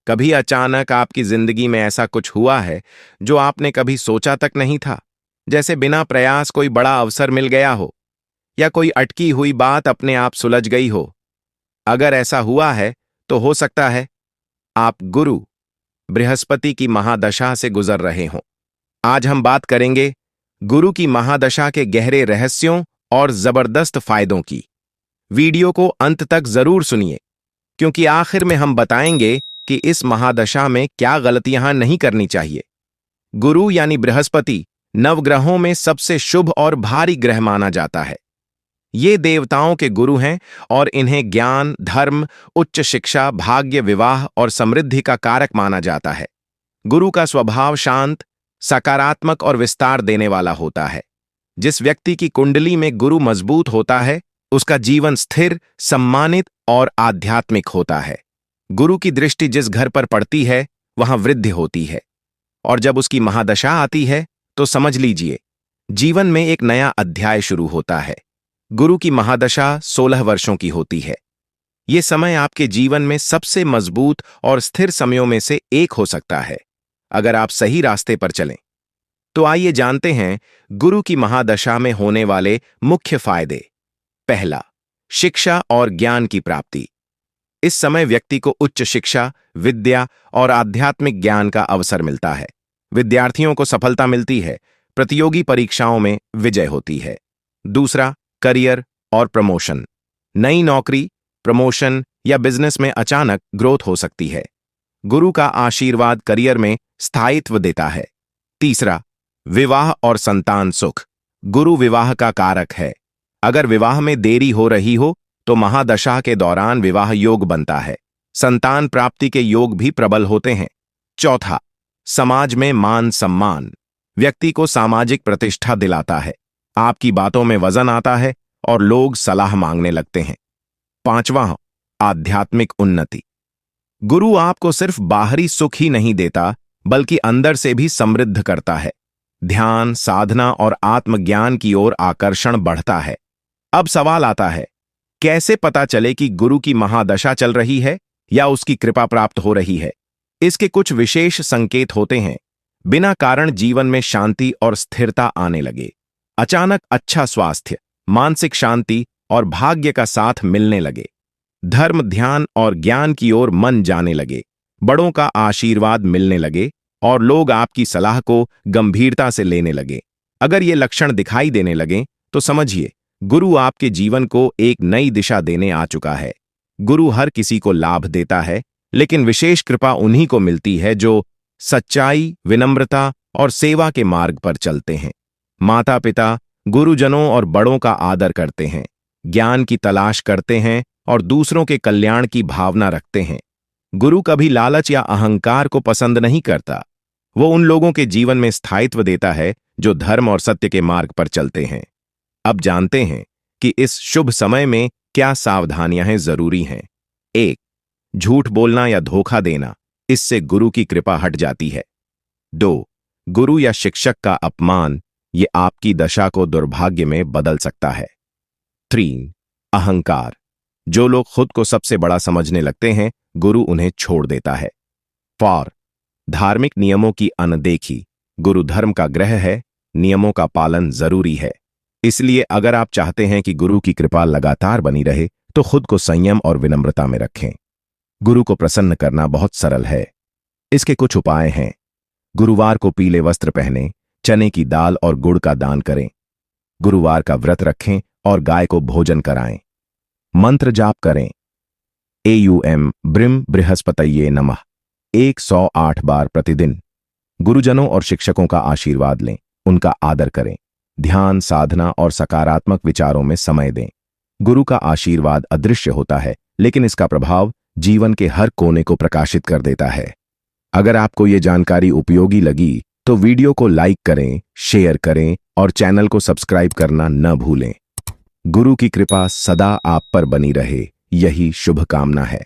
कभी अचानक आपकी जिंदगी में ऐसा कुछ हुआ है जो आपने कभी सोचा तक नहीं था, जैसे बिना प्रयास कोई बड़ा अवसर मिल गया हो या कोई अटकी हुई बात अपने आप सुलझ गई हो। अगर ऐसा हुआ है तो हो सकता है आप गुरु बृहस्पति की महादशा से गुजर रहे हों। आज हम बात करेंगे गुरु की महादशा के गहरे रहस्यों और जबरदस्त फायदों की। वीडियो को अंत तक जरूर सुनिए, क्योंकि आखिर में हम बताएंगे कि इस महादशा में क्या गलतियां नहीं करनी चाहिए। गुरु यानी बृहस्पति नवग्रहों में सबसे शुभ और भारी ग्रह माना जाता है। ये देवताओं के गुरु हैं और इन्हें ज्ञान, धर्म, उच्च शिक्षा, भाग्य, विवाह और समृद्धि का कारक माना जाता है। गुरु का स्वभाव शांत, सकारात्मक और विस्तार देने वाला होता है। जिस व्यक्ति की कुंडली में गुरु मजबूत होता है, उसका जीवन स्थिर, सम्मानित और आध्यात्मिक होता है। गुरु की दृष्टि जिस घर पर पड़ती है, वहां वृद्धि होती है, और जब उसकी महादशा आती है तो समझ लीजिए जीवन में एक नया अध्याय शुरू होता है। गुरु की महादशा 16 वर्षों की होती है। ये समय आपके जीवन में सबसे मजबूत और स्थिर समयों में से एक हो सकता है, अगर आप सही रास्ते पर चलें। तो आइए जानते हैं गुरु की महादशा में होने वाले मुख्य फायदे। पहला, शिक्षा और ज्ञान की प्राप्ति। इस समय व्यक्ति को उच्च शिक्षा, विद्या और आध्यात्मिक ज्ञान का अवसर मिलता है। विद्यार्थियों को सफलता मिलती है, प्रतियोगी परीक्षाओं में विजय होती है। दूसरा, करियर और प्रमोशन। नई नौकरी, प्रमोशन या बिजनेस में अचानक ग्रोथ हो सकती है। गुरु का आशीर्वाद करियर में स्थायित्व देता है। तीसरा, विवाह और संतान सुख। गुरु विवाह का कारक है। अगर विवाह में देरी हो रही हो तो महादशा के दौरान विवाह योग बनता है। संतान प्राप्ति के योग भी प्रबल होते हैं। चौथा, समाज में मान सम्मान। व्यक्ति को सामाजिक प्रतिष्ठा दिलाता है। आपकी बातों में वजन आता है और लोग सलाह मांगने लगते हैं। पांचवां, आध्यात्मिक उन्नति। गुरु आपको सिर्फ बाहरी सुख ही नहीं देता, बल्कि अंदर से भी समृद्ध करता है। ध्यान, साधना और आत्मज्ञान की ओर आकर्षण बढ़ता है। अब सवाल आता है, कैसे पता चले कि गुरु की महादशा चल रही है या उसकी कृपा प्राप्त हो रही है? इसके कुछ विशेष संकेत होते हैं। बिना कारण जीवन में शांति और स्थिरता आने लगे। अचानक अच्छा स्वास्थ्य, मानसिक शांति और भाग्य का साथ मिलने लगे। धर्म, ध्यान और ज्ञान की ओर मन जाने लगे। बड़ों का आशीर्वाद मिलने लगे और लोग आपकी सलाह को गंभीरता से लेने लगे। अगर ये लक्षण दिखाई देने लगे तो समझिए गुरु आपके जीवन को एक नई दिशा देने आ चुका है। गुरु हर किसी को लाभ देता है, लेकिन विशेष कृपा उन्हीं को मिलती है जो सच्चाई, विनम्रता और सेवा के मार्ग पर चलते हैं। माता पिता, गुरुजनों और बड़ों का आदर करते हैं, ज्ञान की तलाश करते हैं और दूसरों के कल्याण की भावना रखते हैं। गुरु कभी लालच या अहंकार को पसंद नहीं करता। वो उन लोगों के जीवन में स्थायित्व देता है जो धर्म और सत्य के मार्ग पर चलते हैं। अब जानते हैं कि इस शुभ समय में क्या सावधानियां जरूरी हैं। 1. झूठ बोलना या धोखा देना, इससे गुरु की कृपा हट जाती है। 2. गुरु या शिक्षक का अपमान, ये आपकी दशा को दुर्भाग्य में बदल सकता है। 3. अहंकार, जो लोग खुद को सबसे बड़ा समझने लगते हैं, गुरु उन्हें छोड़ देता है। 4. धार्मिक नियमों की अनदेखी, गुरु धर्म का ग्रह है, नियमों का पालन जरूरी है। इसलिए अगर आप चाहते हैं कि गुरु की कृपा लगातार बनी रहे तो खुद को संयम और विनम्रता में रखें। गुरु को प्रसन्न करना बहुत सरल है। इसके कुछ उपाय हैं। गुरुवार को पीले वस्त्र पहनें, चने की दाल और गुड़ का दान करें। गुरुवार का व्रत रखें और गाय को भोजन कराएं। मंत्र जाप करें। एयूएम ब्रिम बृहस्पतये नमः 108 बार प्रतिदिन। गुरुजनों और शिक्षकों का आशीर्वाद लें, उनका आदर करें। ध्यान, साधना और सकारात्मक विचारों में समय दें। गुरु का आशीर्वाद अदृश्य होता है, लेकिन इसका प्रभाव जीवन के हर कोने को प्रकाशित कर देता है। अगर आपको ये जानकारी उपयोगी लगी तो वीडियो को लाइक करें, शेयर करें और चैनल को सब्सक्राइब करना न भूलें। गुरु की कृपा सदा आप पर बनी रहे, यही शुभकामना है।